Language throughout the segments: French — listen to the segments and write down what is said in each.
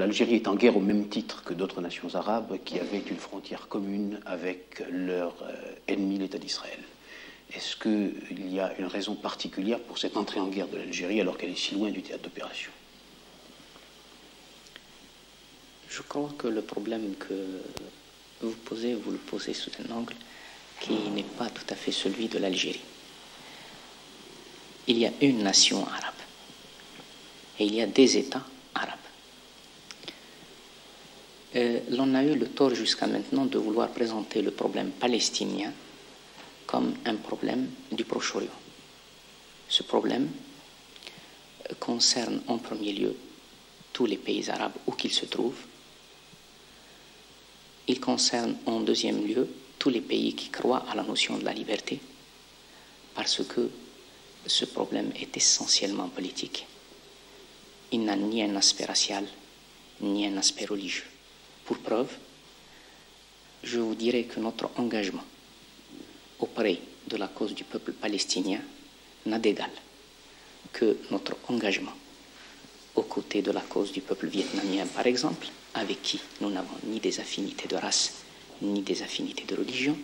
l'Algérie est en guerre au même titre que d'autres nations arabes qui avaient une frontière commune avec leur ennemi, l'État d'Israël. Est-ce qu'il y a une raison particulière pour cette entrée en guerre de l'Algérie alors qu'elle est si loin du théâtre d'opération? Je crois que le problème que vous le posez sous un angle qui n'est pas tout à fait celui de l'Algérie. Il y a une nation arabe et il y a des États arabes. L'on a eu le tort jusqu'à maintenant de vouloir présenter le problème palestinien comme un problème du Proche-Orient. Ce problème concerne en premier lieu tous les pays arabes où qu'ils se trouvent. Il concerne en deuxième lieu tous les pays qui croient à la notion de la liberté, parce que ce problème est essentiellement politique. Il n'a ni un aspect racial, ni un aspect religieux. Pour preuve, je vous dirais que notre engagement auprès de la cause du peuple palestinien n'a d'égal que notre engagement aux côtés de la cause du peuple vietnamien, par exemple, avec qui nous n'avons ni des affinités de race, ni des affinités de religion.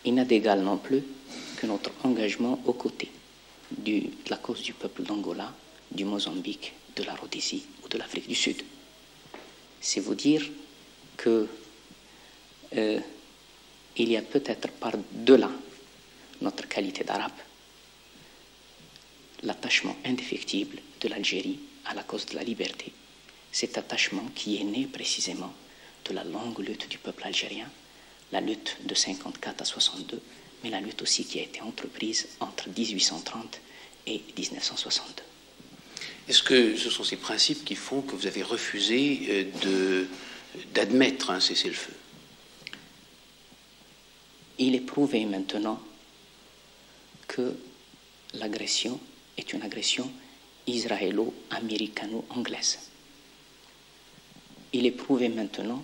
Il n'a d'égal non plus que notre engagement aux côtés de la cause du peuple d'Angola, du Mozambique, de la Rhodésie ou de l'Afrique du Sud. C'est vous dire que il y a peut-être par-delà notre qualité d'arabe l'attachement indéfectible de l'Algérie à la cause de la liberté. Cet attachement qui est né précisément de la longue lutte du peuple algérien, la lutte de 54 à 62, mais la lutte aussi qui a été entreprise entre 1830 et 1962. Est-ce que ce sont ces principes qui font que vous avez refusé d'admettre un cessez-le-feu? Il est prouvé maintenant que l'agression est une agression israélo-américano-anglaise. Il est prouvé maintenant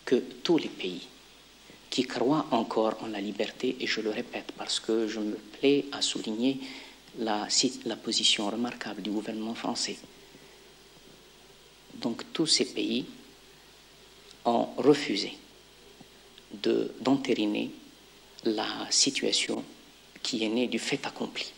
que tous les pays qui croient encore en la liberté, et je le répète parce que je me plais à souligner la position remarquable du gouvernement français. Donc tous ces pays ont refusé d'entériner la situation qui est née du fait accompli.